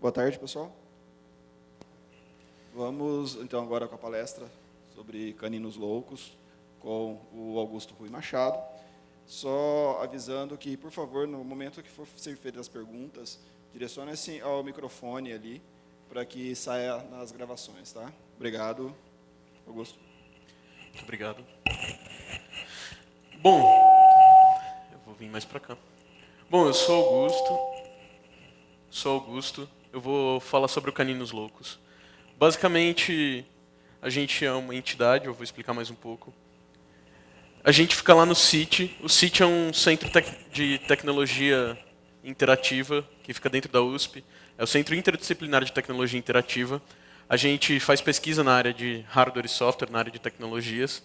Boa tarde, pessoal. Vamos, então, agora com a palestra sobre caninos loucos, com o Augusto Rui Machado. Só avisando que, por favor, no momento que for ser feitas as perguntas, direcione-se ao microfone ali, para que saia nas gravações, tá? Obrigado, Augusto. Muito obrigado. Bom, eu vou vir mais para cá. Bom, eu sou Augusto. Eu vou falar sobre o Caninos Loucos. Basicamente, a gente é uma entidade, eu vou explicar mais um pouco. A gente fica lá no CIT. O CIT é um centro de tecnologia interativa que fica dentro da USP. É o Centro Interdisciplinar de Tecnologia Interativa. A gente faz pesquisa na área de hardware e software, na área de tecnologias.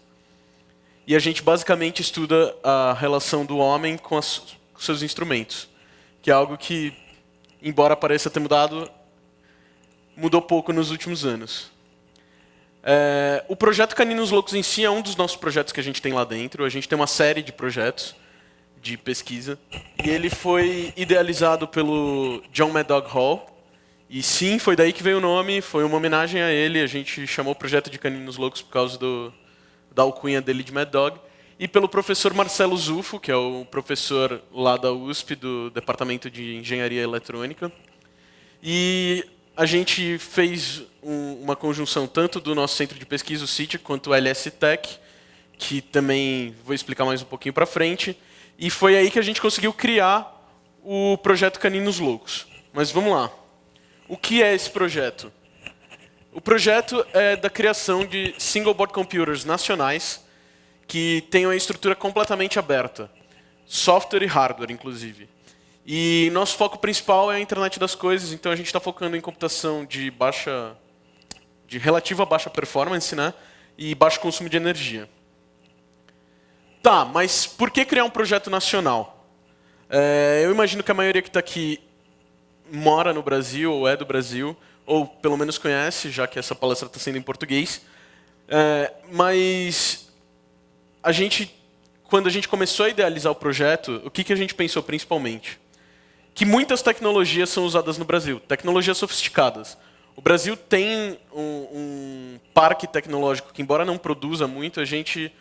E a gente basicamente estuda a relação do homem com seus instrumentos, que é algo que, embora pareça ter mudado, mudou pouco nos últimos anos. O projeto Caninos Loucos em si é um dos nossos projetos que a gente tem lá dentro. A gente tem uma série de projetos de pesquisa. E ele foi idealizado pelo John Mad Dog Hall. E sim, foi daí que veio o nome, foi uma homenagem a ele. A gente chamou o projeto de Caninos Loucos por causa da alcunha dele de Mad Dog. E pelo professor Marcelo Zufo, que é o professor lá da USP, do Departamento de Engenharia Eletrônica. E a gente fez uma conjunção tanto do nosso centro de pesquisa, o CIT, quanto o LS Tech, que também vou explicar mais um pouquinho para frente. E foi aí que a gente conseguiu criar o projeto Caninos Loucos. Mas vamos lá. O que é esse projeto? O projeto é da criação de single board computers nacionais que tenham a estrutura completamente aberta, software e hardware, inclusive. E nosso foco principal é a internet das coisas, então a gente está focando em computação de relativa baixa performance, né, e baixo consumo de energia. Tá, mas por que criar um projeto nacional? Eu imagino que a maioria que está aqui mora no Brasil, ou é do Brasil, ou pelo menos conhece, já que essa palestra está sendo em português. Mas quando a gente começou a idealizar o projeto, o que a gente pensou principalmente? Que muitas tecnologias são usadas no Brasil, tecnologias sofisticadas. O Brasil tem um parque tecnológico que, embora não produza muito, a gente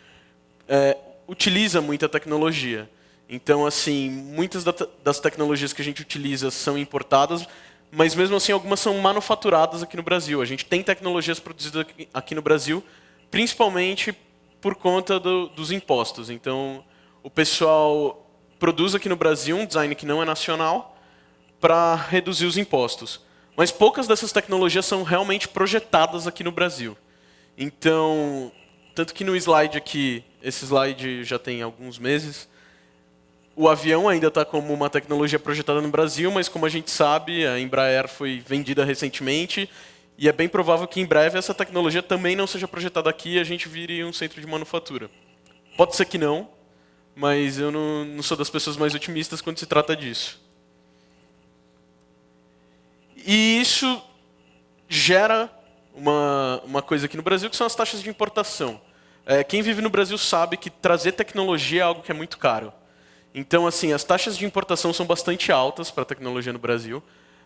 utiliza muita tecnologia. Então, assim, muitas das tecnologias que a gente utiliza são importadas, mas mesmo assim algumas são manufaturadas aqui no Brasil. A gente tem tecnologias produzidas aqui no Brasil, principalmente por conta dos impostos. Então, o pessoal produz aqui no Brasil um design que não é nacional para reduzir os impostos. Mas poucas dessas tecnologias são realmente projetadas aqui no Brasil. Então, tanto que no slide aqui, esse slide já tem alguns meses, o avião ainda está como uma tecnologia projetada no Brasil, mas como a gente sabe, a Embraer foi vendida recentemente e é bem provável que em breve essa tecnologia também não seja projetada aqui e a gente vire um centro de manufatura. Pode ser que não, mas eu não sou das pessoas mais otimistas quando se trata disso. E isso gera uma coisa aqui no Brasil, que são as taxas de importação. Quem vive no Brasil sabe que trazer tecnologia é algo que é muito caro. Então, assim, as taxas de importação são bastante altas para a tecnologia no Brasil.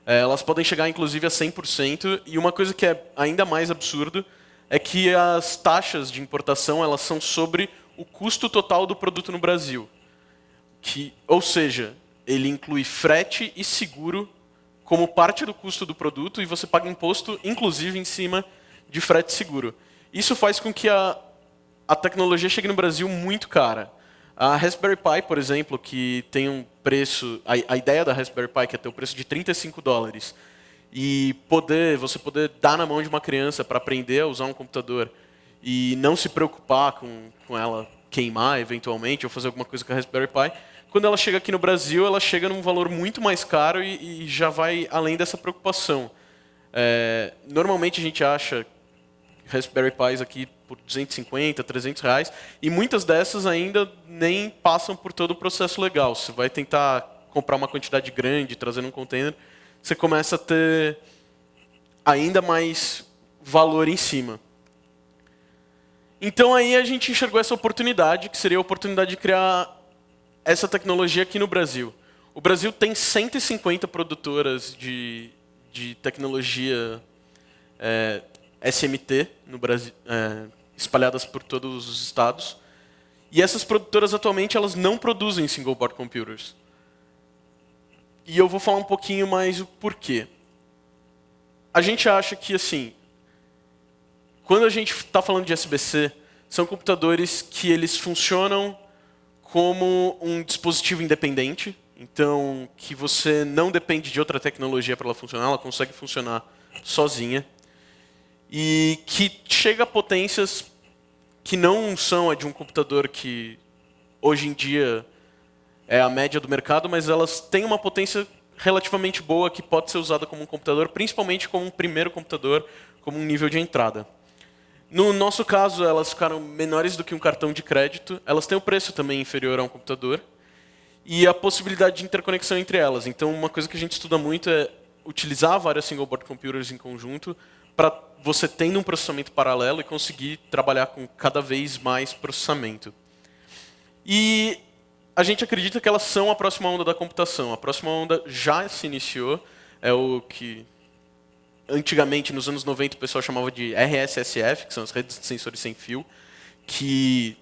Elas podem chegar, inclusive, a 100%. E uma coisa que é ainda mais absurdo é que as taxas de importação elas são sobre o custo total do produto no Brasil. Ou seja, ele inclui frete e seguro como parte do custo do produto e você paga imposto, inclusive, em cima de frete e seguro. Isso faz com que a tecnologia chegue no Brasil muito cara. A Raspberry Pi, por exemplo, que tem um preço... A ideia da Raspberry Pi que é ter um preço de $35 e você poder dar na mão de uma criança para aprender a usar um computador e não se preocupar com ela queimar eventualmente ou fazer alguma coisa com a Raspberry Pi, quando ela chega aqui no Brasil, ela chega num valor muito mais caro e já vai além dessa preocupação. Normalmente a gente acha Raspberry Pis aqui por $250, $300, e muitas dessas ainda nem passam por todo o processo legal. Você vai tentar comprar uma quantidade grande, trazer num container, você começa a ter ainda mais valor em cima. Então aí a gente enxergou essa oportunidade, que seria a oportunidade de criar essa tecnologia aqui no Brasil. O Brasil tem 150 produtoras de de tecnologia SMT no Brasil, espalhadas por todos os estados. E essas produtoras atualmente elas não produzem single board computers. E eu vou falar um pouquinho mais o porquê. A gente acha que, assim, quando a gente está falando de SBC, são computadores que eles funcionam como um dispositivo independente, então que você não depende de outra tecnologia para ela funcionar, ela consegue funcionar sozinha, e que chega a potências que não são a de um computador que hoje em dia é a média do mercado, mas elas têm uma potência relativamente boa que pode ser usada como um computador, principalmente como um primeiro computador, como um nível de entrada. No nosso caso, elas ficaram menores do que um cartão de crédito, elas têm o preço também inferior a um computador, e a possibilidade de interconexão entre elas. Então, uma coisa que a gente estuda muito é utilizar várias single board computers em conjunto para você tendo um processamento paralelo e conseguir trabalhar com cada vez mais processamento. E a gente acredita que elas são a próxima onda da computação. A próxima onda já se iniciou, é o que antigamente, nos anos 90, o pessoal chamava de RSSF, que são as redes de sensores sem fio, que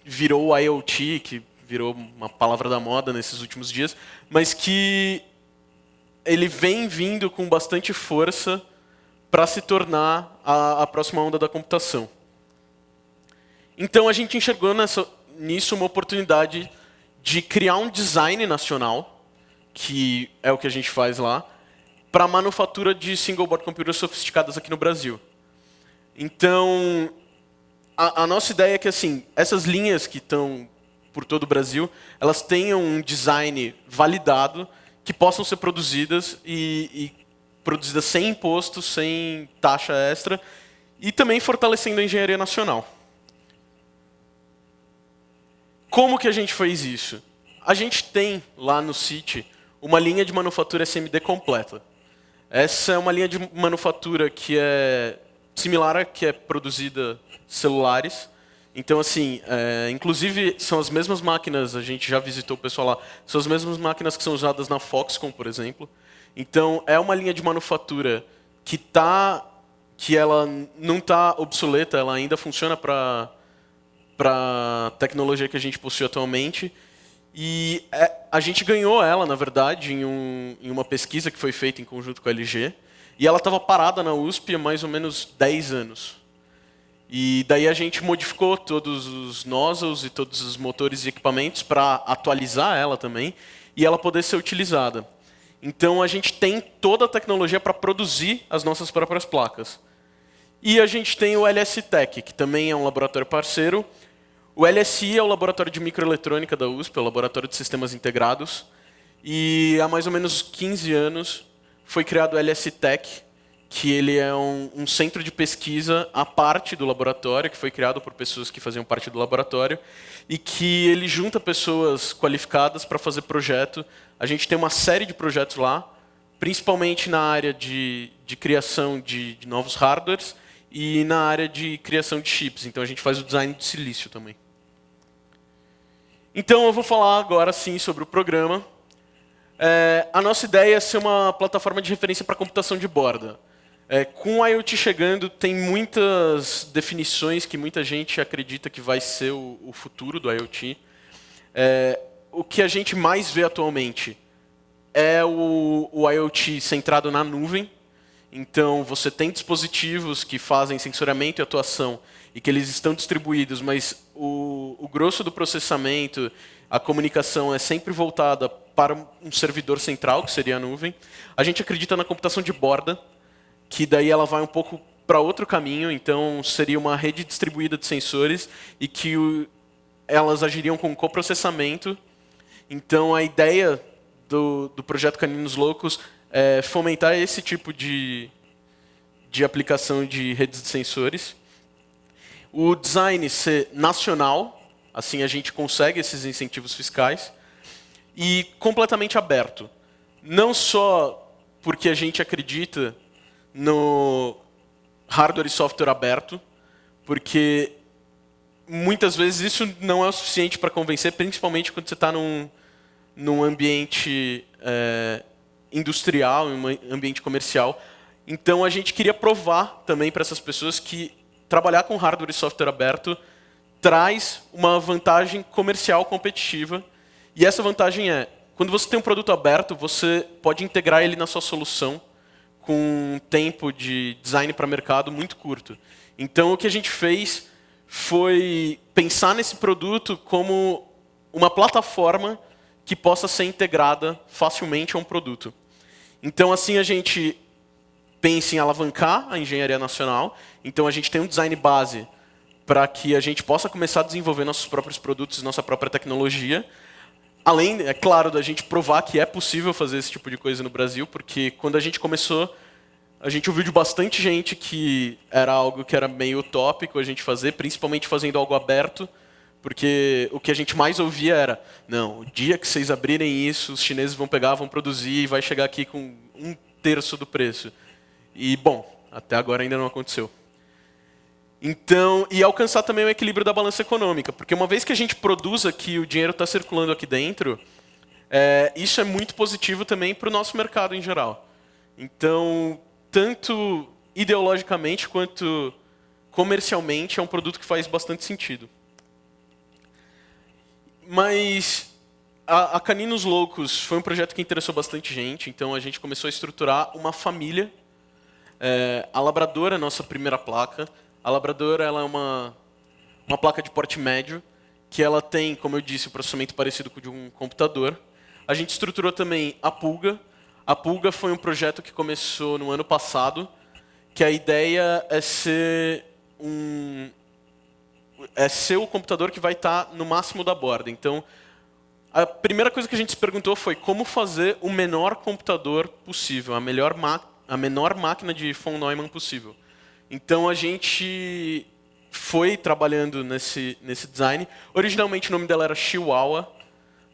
virou o IoT, que virou uma palavra da moda nesses últimos dias, mas que ele vem vindo com bastante força para se tornar a próxima onda da computação. Então a gente enxergou nisso uma oportunidade de criar um design nacional, que é o que a gente faz lá, para a manufatura de single board computers sofisticadas aqui no Brasil. Então, a nossa ideia é que assim, essas linhas que estão por todo o Brasil, elas tenham um design validado, que possam ser produzidas e produzidas sem imposto, sem taxa extra, e também fortalecendo a engenharia nacional. Como que a gente fez isso? A gente tem lá no CIT uma linha de manufatura SMD completa. Essa é uma linha de manufatura que é similar à que é produzida celulares. Então, assim, inclusive são as mesmas máquinas, a gente já visitou o pessoal lá, são as mesmas máquinas que são usadas na Foxconn, por exemplo. Então, é uma linha de manufatura que ela não está obsoleta, ela ainda funciona para a tecnologia que a gente possui atualmente. E a gente ganhou ela, na verdade, em uma pesquisa que foi feita em conjunto com a LG. E ela estava parada na USP há mais ou menos 10 anos. E daí a gente modificou todos os nozzles e todos os motores e equipamentos para atualizar ela também e ela poder ser utilizada. Então a gente tem toda a tecnologia para produzir as nossas próprias placas. E a gente tem o LSTech, que também é um laboratório parceiro. O LSI é o laboratório de microeletrônica da USP, é o laboratório de sistemas integrados. E há mais ou menos 15 anos foi criado o LSTech, que ele é um centro de pesquisa à parte do laboratório, que foi criado por pessoas que faziam parte do laboratório, e que ele junta pessoas qualificadas para fazer projeto. A gente tem uma série de projetos lá, principalmente na área de criação de novos hardwares e na área de criação de chips. Então a gente faz o design de silício também. Então eu vou falar agora sim sobre o programa. A nossa ideia é ser uma plataforma de referência para computação de borda. Com o IoT chegando, tem muitas definições que muita gente acredita que vai ser o futuro do IoT. O que a gente mais vê atualmente é o IoT centrado na nuvem. Então, você tem dispositivos que fazem sensoriamento e atuação e que eles estão distribuídos, mas o grosso do processamento, a comunicação é sempre voltada para um servidor central, que seria a nuvem. A gente acredita na computação de borda, que daí ela vai um pouco para outro caminho, então seria uma rede distribuída de sensores e que elas agiriam com coprocessamento. Então a ideia do projeto Caninos Loucos é fomentar esse tipo de aplicação de redes de sensores. O design ser nacional, assim a gente consegue esses incentivos fiscais, e completamente aberto. Não só porque a gente acredita no hardware e software aberto, porque muitas vezes isso não é o suficiente para convencer, principalmente quando você está num ambiente industrial, em um ambiente comercial. Então, a gente queria provar também para essas pessoas que trabalhar com hardware e software aberto traz uma vantagem comercial competitiva. E essa vantagem é, quando você tem um produto aberto, você pode integrar ele na sua solução com um tempo de design para mercado muito curto. Então, o que a gente fez foi pensar nesse produto como uma plataforma que possa ser integrada facilmente a um produto. Então, assim, a gente pensa em alavancar a engenharia nacional. Então, a gente tem um design base para que a gente possa começar a desenvolver nossos próprios produtos, nossa própria tecnologia. Além, é claro, da gente provar que é possível fazer esse tipo de coisa no Brasil, porque quando a gente começou, a gente ouviu de bastante gente que era algo que era meio utópico a gente fazer, principalmente fazendo algo aberto, porque o que a gente mais ouvia era, não, o dia que vocês abrirem isso, os chineses vão pegar, vão produzir e vai chegar aqui com 1/3 do preço. E, bom, até agora ainda não aconteceu. Então, e alcançar também o equilíbrio da balança econômica, porque uma vez que a gente produz aqui, o dinheiro está circulando aqui dentro, isso é muito positivo também para o nosso mercado em geral. Então, tanto ideologicamente quanto comercialmente, é um produto que faz bastante sentido. Mas a Caninos Loucos foi um projeto que interessou bastante gente, então a gente começou a estruturar uma família. A Labrador é a nossa primeira placa. A Labrador ela é uma placa de porte médio, que ela tem, como eu disse, um processamento parecido com o de um computador. A gente estruturou também a Pulga. A Pulga foi um projeto que começou no ano passado, que a ideia é ser o computador que vai estar no máximo da borda. Então, a primeira coisa que a gente se perguntou foi como fazer o menor computador possível, a menor máquina de von Neumann possível. Então, a gente foi trabalhando nesse design. Originalmente, o nome dela era Chihuahua,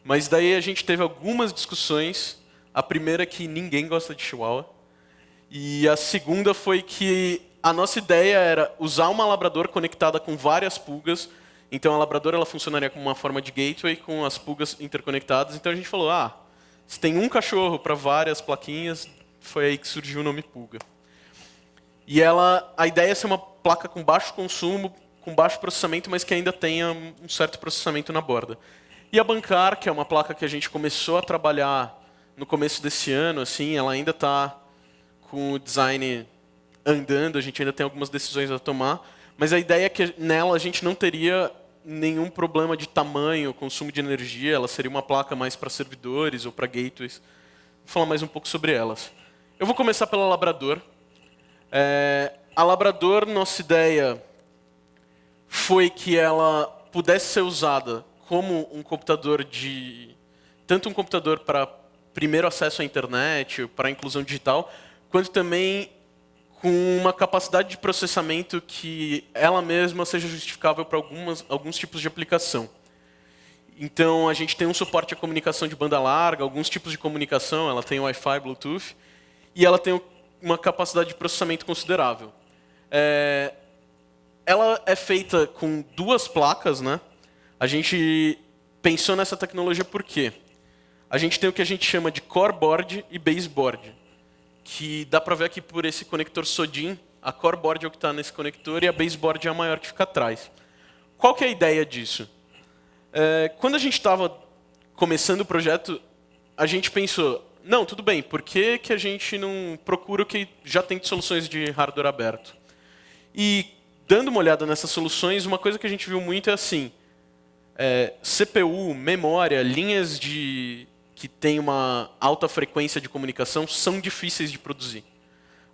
mas daí a gente teve algumas discussões. A primeira é que ninguém gosta de Chihuahua. E a segunda foi que a nossa ideia era usar uma Labrador conectada com várias pulgas. Então, a Labrador ela funcionaria como uma forma de gateway com as pulgas interconectadas. Então, a gente falou, se tem um cachorro para várias plaquinhas, foi aí que surgiu o nome Pulga. E a ideia é ser uma placa com baixo consumo, com baixo processamento, mas que ainda tenha um certo processamento na borda. E a Bancar, que é uma placa que a gente começou a trabalhar no começo desse ano, assim, ela ainda está com o design andando, a gente ainda tem algumas decisões a tomar, mas a ideia é que nela a gente não teria nenhum problema de tamanho, consumo de energia, ela seria uma placa mais para servidores ou para gateways. Vou falar mais um pouco sobre elas. Eu vou começar pela Labrador. A Labrador, nossa ideia foi que ela pudesse ser usada como um computador tanto um computador para primeiro acesso à internet, para inclusão digital, quanto também com uma capacidade de processamento que ela mesma seja justificável para alguns tipos de aplicação. Então, a gente tem um suporte à comunicação de banda larga, alguns tipos de comunicação, ela tem Wi-Fi, Bluetooth, e ela tem uma capacidade de processamento considerável. Ela é feita com 2 placas, né? A gente pensou nessa tecnologia por quê? A gente tem o que a gente chama de core board e base board, que dá para ver aqui por esse conector SODIN. A core board é o que está nesse conector e a base board é a maior que fica atrás. Qual que é a ideia disso? Quando a gente estava começando o projeto, a gente pensou, não, tudo bem, por que a gente não procura o que já tem de soluções de hardware aberto? E, dando uma olhada nessas soluções, uma coisa que a gente viu muito é assim, CPU, memória, linhas que têm uma alta frequência de comunicação são difíceis de produzir.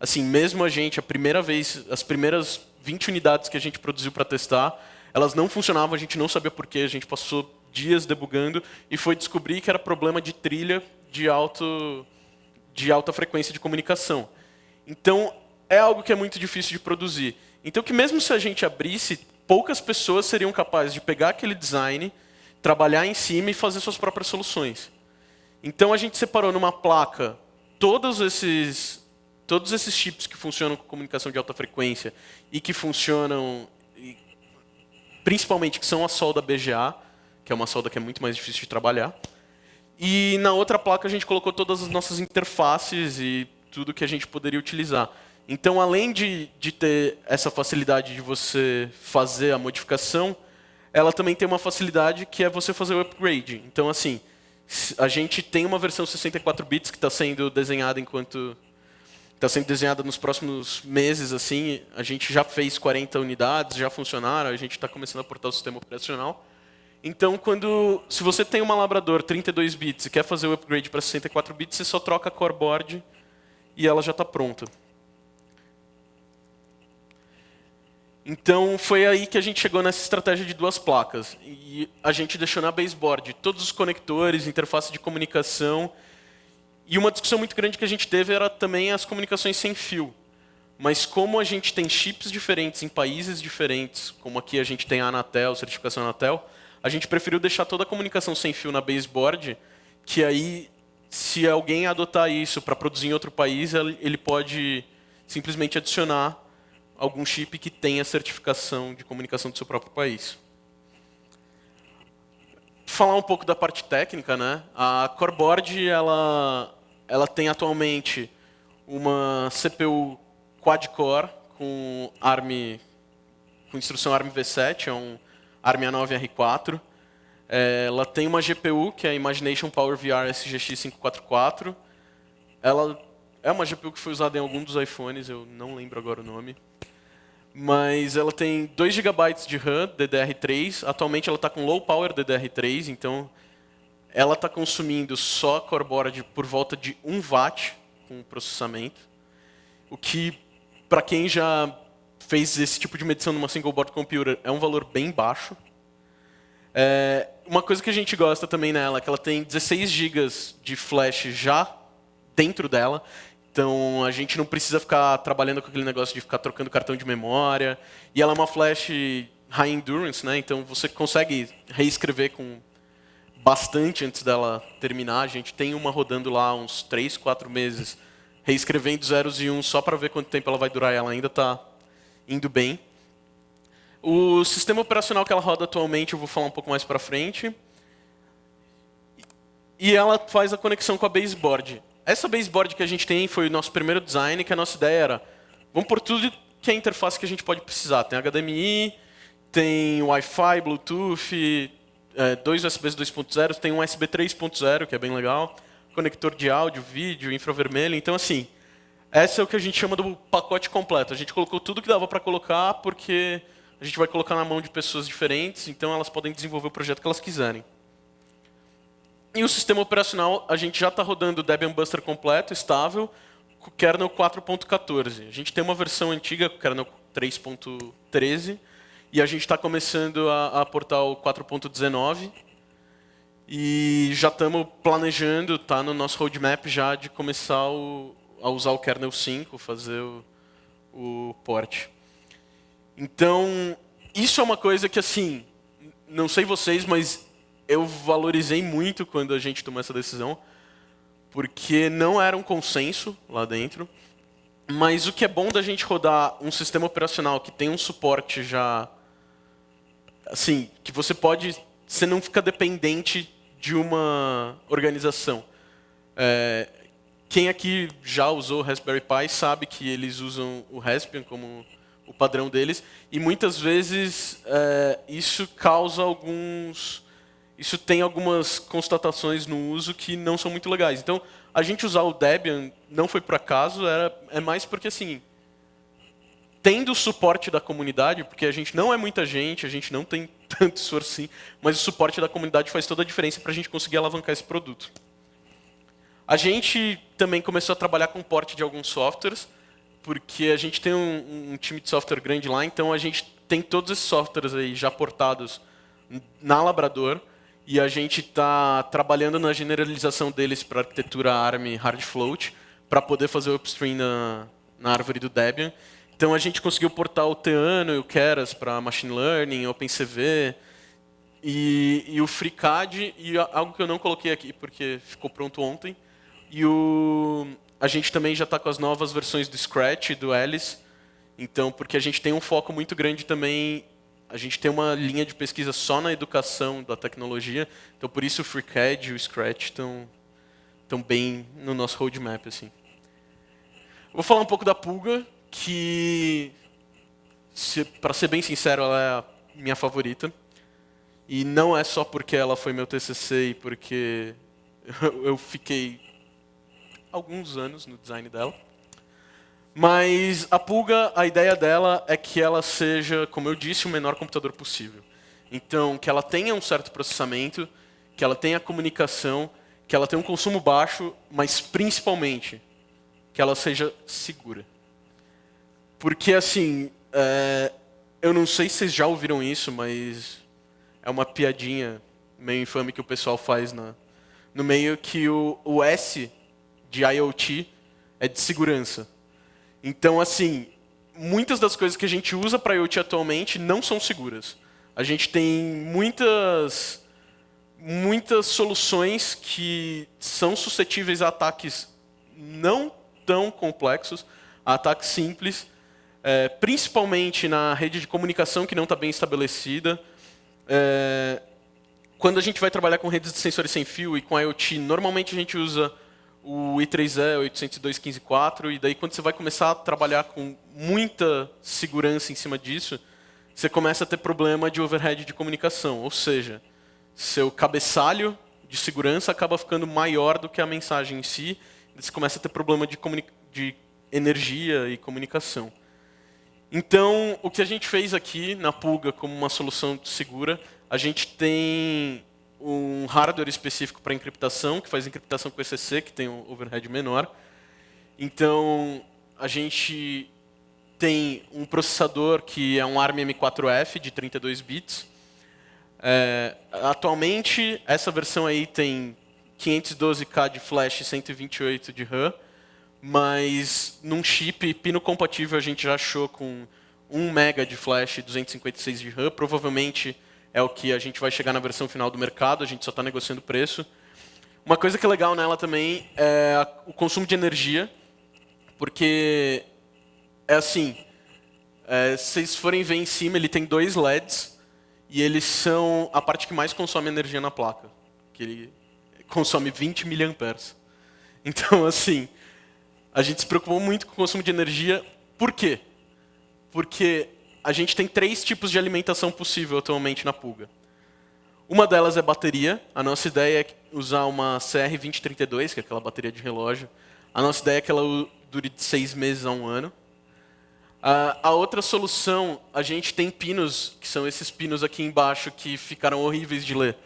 Assim, mesmo as primeiras 20 unidades que a gente produziu para testar, elas não funcionavam, a gente não sabia por quê, a gente passou dias debugando e foi descobrir que era problema de trilha de alta frequência de comunicação. Então, é algo que é muito difícil de produzir. Então, que mesmo se a gente abrisse, poucas pessoas seriam capazes de pegar aquele design, trabalhar em cima e fazer suas próprias soluções. Então, a gente separou numa placa todos esses chips que funcionam com comunicação de alta frequência e que funcionam, principalmente, que são a solda BGA, que é uma solda que é muito mais difícil de trabalhar. E na outra placa a gente colocou todas as nossas interfaces e tudo que a gente poderia utilizar. Então, além de ter essa facilidade de você fazer a modificação, ela também tem uma facilidade que é você fazer o upgrade. Então, assim, a gente tem uma versão 64 bits que está sendo desenhada nos próximos meses. Assim, a gente já fez 40 unidades, já funcionaram, a gente está começando a portar o sistema operacional. Então, se você tem uma Labrador 32 bits e quer fazer o upgrade para 64 bits, você só troca a core board e ela já está pronta. Então, foi aí que a gente chegou nessa estratégia de 2 placas. E a gente deixou na baseboard todos os conectores, interface de comunicação. E uma discussão muito grande que a gente teve era também as comunicações sem fio. Mas como a gente tem chips diferentes em países diferentes, como aqui a gente tem a Anatel, certificação Anatel, a gente preferiu deixar toda a comunicação sem fio na baseboard, que aí, se alguém adotar isso para produzir em outro país, ele pode simplesmente adicionar algum chip que tenha certificação de comunicação do seu próprio país. Falar um pouco da parte técnica, né? A Core Board ela tem atualmente uma CPU quad-core com instrução ARM v7, é um ARM A9-R4. Ela tem uma GPU, que é a Imagination Power VR SGX 544. Ela é uma GPU que foi usada em algum dos iPhones, eu não lembro agora o nome. Mas ela tem 2 GB de RAM DDR3. Atualmente ela está com low power DDR3, então ela está consumindo só core board por volta de 1 watt com o processamento. O que, para quem já fez esse tipo de medição numa single board computer, é um valor bem baixo. Uma coisa que a gente gosta também nela é que ela tem 16 GB de flash já dentro dela. Então, a gente não precisa ficar trabalhando com aquele negócio de ficar trocando cartão de memória. E ela é uma flash high endurance, né? Então você consegue reescrever com bastante antes dela terminar. A gente tem uma rodando lá uns 3, 4 meses, reescrevendo zeros e uns só para ver quanto tempo ela vai durar. Ela ainda está indo bem. O sistema operacional que ela roda atualmente, eu vou falar um pouco mais para frente. E ela faz a conexão com a baseboard. Essa baseboard que a gente tem foi o nosso primeiro design, que a nossa ideia era, vamos por tudo que é interface que a gente pode precisar. Tem HDMI, tem Wi-Fi, Bluetooth, 2 USBs 2.0, tem um USB 3.0, que é bem legal, conector de áudio, vídeo, infravermelho. Então, assim, essa é o que a gente chama do pacote completo. A gente colocou tudo que dava para colocar, porque a gente vai colocar na mão de pessoas diferentes, então elas podem desenvolver o projeto que elas quiserem. E o sistema operacional, a gente já está rodando o Debian Buster completo, estável, com o kernel 4.14. A gente tem uma versão antiga, com o kernel 3.13, e a gente está começando a portar o 4.19. E já estamos planejando, está no nosso roadmap já, de começar a usar o kernel 5, fazer o port. Então, isso é uma coisa que, assim, não sei vocês, mas eu valorizei muito quando a gente tomou essa decisão, porque não era um consenso lá dentro. Mas o que é bom da gente rodar um sistema operacional que tem um suporte já, assim, que você não fica dependente de uma organização. Quem aqui já usou o Raspberry Pi sabe que eles usam o Raspbian como o padrão deles, e muitas vezes isso tem algumas constatações no uso que não são muito legais. Então, a gente usar o Debian não foi por acaso, é mais porque, assim, tendo o suporte da comunidade, porque a gente não é muita gente, a gente não tem tanto esforço assim, mas o suporte da comunidade faz toda a diferença para a gente conseguir alavancar esse produto. A gente também começou a trabalhar com porte de alguns softwares, porque a gente tem um time de software grande lá, então a gente tem todos esses softwares aí já portados na Labrador, e a gente está trabalhando na generalização deles para a arquitetura ARM Hard Float, para poder fazer o upstream na árvore do Debian. Então a gente conseguiu portar o Theano e o Keras para Machine Learning, OpenCV, e o FreeCAD, e algo que eu não coloquei aqui porque ficou pronto ontem. E a gente também já está com as novas versões do Scratch e do Alice, então, porque a gente tem um foco muito grande também a gente tem uma linha de pesquisa só na educação da tecnologia, então por isso o FreeCAD e o Scratch estão bem no nosso roadmap. Assim. Vou falar um pouco da Pulga, que, para ser bem sincero, ela é a minha favorita. E não é só porque ela foi meu TCC e porque eu fiquei alguns anos no design dela. Mas a Pulga, a ideia dela é que ela seja, como eu disse, o menor computador possível. Então, que ela tenha um certo processamento, que ela tenha comunicação, que ela tenha um consumo baixo, mas principalmente que ela seja segura. Porque, assim, eu não sei se vocês já ouviram isso, mas é uma piadinha meio infame que o pessoal faz no meio, que o S de IoT é de segurança. Então, assim, muitas das coisas que a gente usa para IoT atualmente não são seguras. A gente tem muitas soluções que são suscetíveis a ataques não tão complexos, a ataques simples, principalmente na rede de comunicação que não está bem estabelecida. Quando a gente vai trabalhar com redes de sensores sem fio e com IoT, normalmente a gente usa o I3E 802.15.4, e daí quando você vai começar a trabalhar com muita segurança em cima disso, você começa a ter problema de overhead de comunicação, ou seja, seu cabeçalho de segurança acaba ficando maior do que a mensagem em si, e você começa a ter problema de energia e comunicação. Então, o que a gente fez aqui na Pulga como uma solução segura, a gente tem um hardware específico para encriptação, que faz encriptação com ECC, que tem um overhead menor. Então, a gente tem um processador que é um ARM M4F de 32 bits. Atualmente, essa versão aí tem 512K de flash e 128 de RAM, mas num chip pino compatível a gente já achou com 1 MB de flash e 256 de RAM. Provavelmente é o que a gente vai chegar na versão final do mercado, a gente só está negociando o preço. Uma coisa que é legal nela também é o consumo de energia, porque é assim, se vocês forem ver em cima, ele tem 2 LEDs, e eles são a parte que mais consome energia na placa, que ele consome 20 mA. Então, assim, a gente se preocupou muito com o consumo de energia. Por quê? Porque a gente tem 3 tipos de alimentação possível atualmente na Pulga. Uma delas é bateria. A nossa ideia é usar uma CR2032, que é aquela bateria de relógio. A nossa ideia é que ela dure de 6 meses a 1 ano. A outra solução, a gente tem pinos, que são esses pinos aqui embaixo, que ficaram horríveis de ler,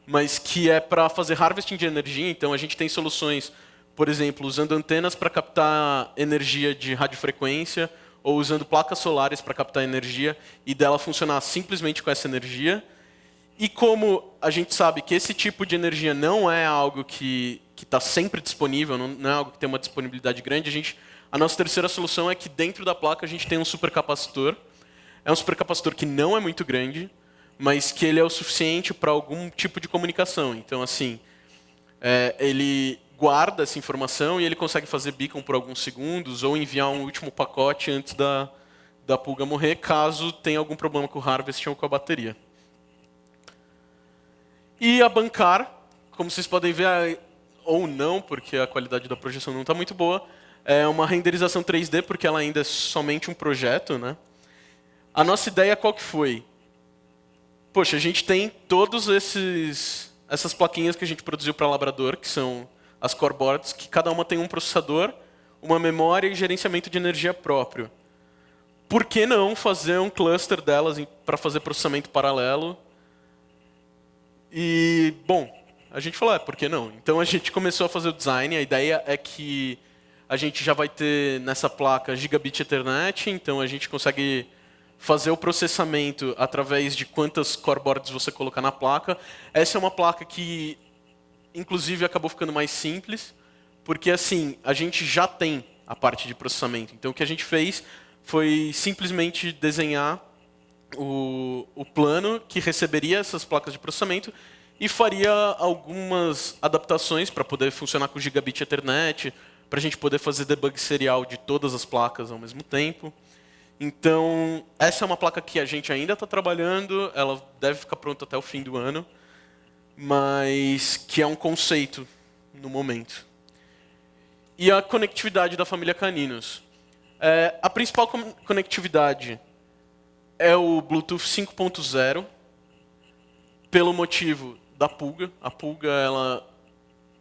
mas que é para fazer harvesting de energia. Então, a gente tem soluções, por exemplo, usando antenas para captar energia de radiofrequência, ou usando placas solares para captar energia, e dela funcionar simplesmente com essa energia. E como a gente sabe que esse tipo de energia não é algo que está sempre disponível, não é algo que tem uma disponibilidade grande, a nossa terceira solução é que dentro da placa a gente tem um supercapacitor. É um supercapacitor que não é muito grande, mas que ele é o suficiente para algum tipo de comunicação. Então, assim, ele guarda essa informação e ele consegue fazer beacon por alguns segundos ou enviar um último pacote antes da Pulga morrer, caso tenha algum problema com o harvest ou com a bateria. E a Bancar, como vocês podem ver, ou não, porque a qualidade da projeção não está muito boa, é uma renderização 3D, porque ela ainda é somente um projeto, né? A nossa ideia qual que foi? Poxa, a gente tem todos essas plaquinhas que a gente produziu para Labrador, que são as core boards, que cada uma tem um processador, uma memória e gerenciamento de energia próprio. Por que não fazer um cluster delas para fazer processamento paralelo? E, bom, a gente falou, por que não? Então a gente começou a fazer o design. A ideia é que a gente já vai ter nessa placa Gigabit Ethernet, então a gente consegue fazer o processamento através de quantas core boards você colocar na placa. Essa é uma placa que, inclusive, acabou ficando mais simples, porque assim, a gente já tem a parte de processamento. Então o que a gente fez foi simplesmente desenhar o plano que receberia essas placas de processamento e faria algumas adaptações para poder funcionar com Gigabit Ethernet, para a gente poder fazer debug serial de todas as placas ao mesmo tempo. Então, essa é uma placa que a gente ainda está trabalhando, ela deve ficar pronta até o fim do ano, mas que é um conceito no momento. E a conectividade da família Caninos. A principal conectividade é o Bluetooth 5.0, pelo motivo da pulga. A pulga, ela,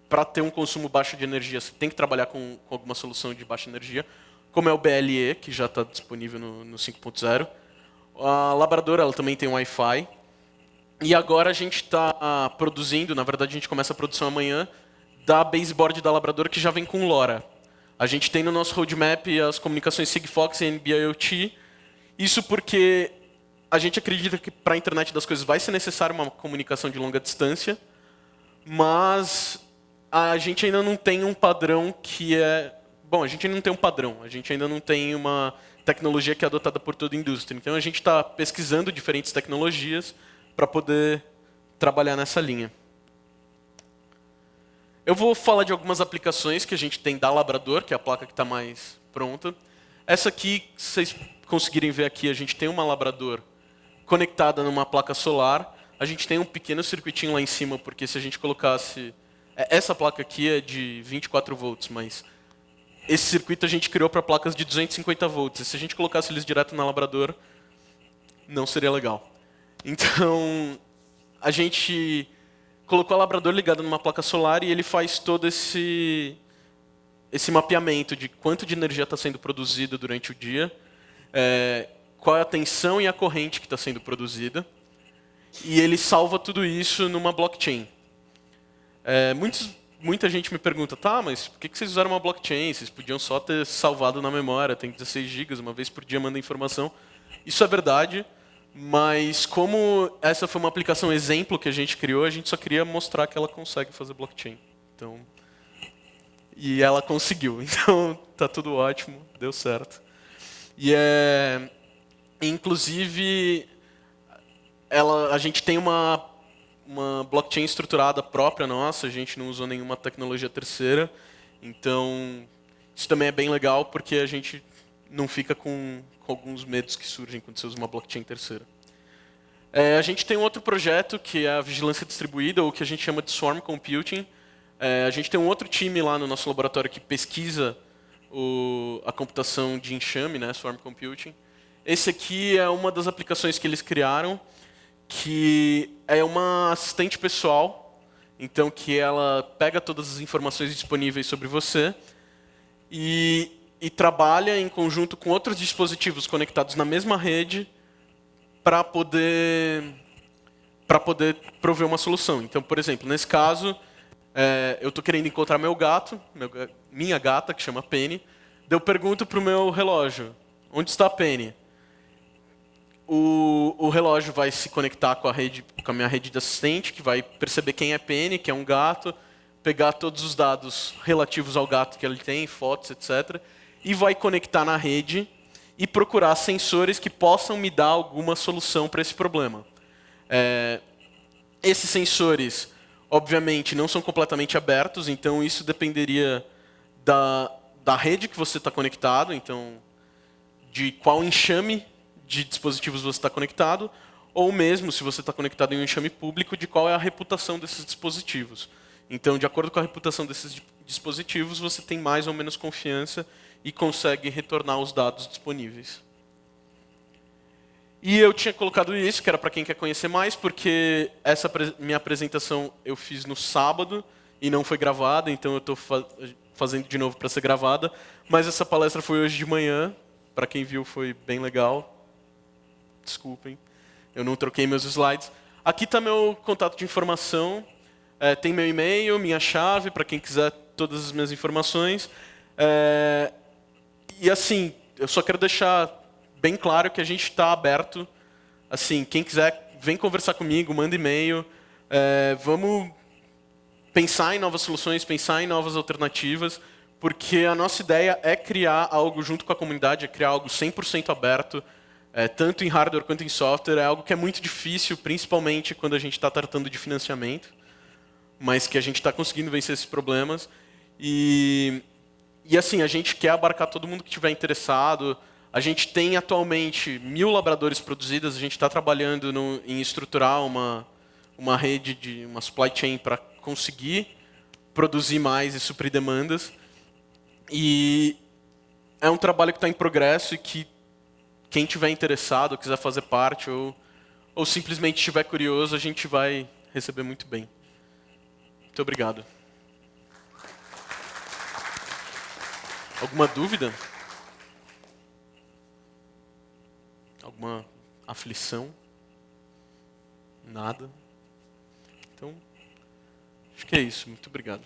para ter um consumo baixo de energia, você tem que trabalhar com alguma solução de baixa energia, como é o BLE, que já está disponível no 5.0. A Labrador, ela também tem Wi-Fi. E agora a gente está produzindo, na verdade a gente começa a produção amanhã, da baseboard da Labrador, que já vem com LoRa. A gente tem no nosso roadmap as comunicações Sigfox e NB-IoT. Isso porque a gente acredita que para a internet das coisas vai ser necessária uma comunicação de longa distância, mas a gente ainda não tem um padrão que é... Bom, a gente ainda não tem um padrão, a gente ainda não tem uma tecnologia que é adotada por toda a indústria. Então a gente está pesquisando diferentes tecnologias para poder trabalhar nessa linha. Eu vou falar de algumas aplicações que a gente tem da Labrador, que é a placa que está mais pronta. Essa aqui, se vocês conseguirem ver aqui, a gente tem uma Labrador conectada numa placa solar. A gente tem um pequeno circuitinho lá em cima, porque se a gente colocasse... Essa placa aqui é de 24 volts, mas esse circuito a gente criou para placas de 250 volts. E se a gente colocasse eles direto na Labrador, não seria legal. Então, a gente colocou a Labrador ligada numa placa solar e ele faz todo esse mapeamento de quanto de energia está sendo produzida durante o dia, qual é a tensão e a corrente que está sendo produzida, e ele salva tudo isso numa blockchain. Muita gente me pergunta, tá, mas por que vocês usaram uma blockchain? Vocês podiam só ter salvado na memória, tem 16 GB, uma vez por dia manda informação. Isso é verdade. Mas como essa foi uma aplicação exemplo que a gente criou, a gente só queria mostrar que ela consegue fazer blockchain. Então, e ela conseguiu. Então, tá tudo ótimo, deu certo. E inclusive, a gente tem uma blockchain estruturada própria nossa, a gente não usou nenhuma tecnologia terceira. Então, isso também é bem legal, porque a gente não fica com alguns medos que surgem quando você usa uma blockchain terceira. A gente tem um outro projeto, que é a vigilância distribuída, ou que a gente chama de Swarm Computing. A gente tem um outro time lá no nosso laboratório que pesquisa a computação de enxame, né, Swarm Computing. Esse aqui é uma das aplicações que eles criaram, que é uma assistente pessoal, então que ela pega todas as informações disponíveis sobre você e trabalha em conjunto com outros dispositivos conectados na mesma rede para poder prover uma solução. Então, por exemplo, nesse caso, eu estou querendo encontrar meu gato, minha gata, que chama Penny, daí eu pergunto para o meu relógio, onde está a Penny? O relógio vai se conectar com a minha rede de assistente, que vai perceber quem é Penny, que é um gato, pegar todos os dados relativos ao gato que ele tem, fotos, etc., e vai conectar na rede e procurar sensores que possam me dar alguma solução para esse problema. Esses sensores, obviamente, não são completamente abertos, então isso dependeria da rede que você está conectado, então de qual enxame de dispositivos você está conectado, ou mesmo, se você está conectado em um enxame público, de qual é a reputação desses dispositivos. Então, de acordo com a reputação desses dispositivos, você tem mais ou menos confiança e consegue retornar os dados disponíveis. E eu tinha colocado isso, que era para quem quer conhecer mais, porque essa minha apresentação eu fiz no sábado e não foi gravada, então eu estou fazendo de novo para ser gravada. Mas essa palestra foi hoje de manhã, para quem viu foi bem legal. Desculpem, eu não troquei meus slides. Aqui está meu contato de informação, tem meu e-mail, minha chave, para quem quiser todas as minhas informações. E assim, eu só quero deixar bem claro que a gente está aberto. Assim, quem quiser, vem conversar comigo, manda e-mail. Vamos pensar em novas soluções, pensar em novas alternativas, porque a nossa ideia é criar algo junto com a comunidade, é criar algo 100% aberto, tanto em hardware quanto em software. É algo que é muito difícil, principalmente quando a gente está tratando de financiamento, mas que a gente está conseguindo vencer esses problemas. E assim, a gente quer abarcar todo mundo que estiver interessado. A gente tem atualmente 1.000 labradores produzidas, a gente está trabalhando em estruturar uma rede, uma supply chain para conseguir produzir mais e suprir demandas. E é um trabalho que está em progresso e que quem tiver interessado, quiser fazer parte ou simplesmente estiver curioso, a gente vai receber muito bem. Muito obrigado. Alguma dúvida? Alguma aflição? Nada? Então, acho que é isso. Muito obrigado.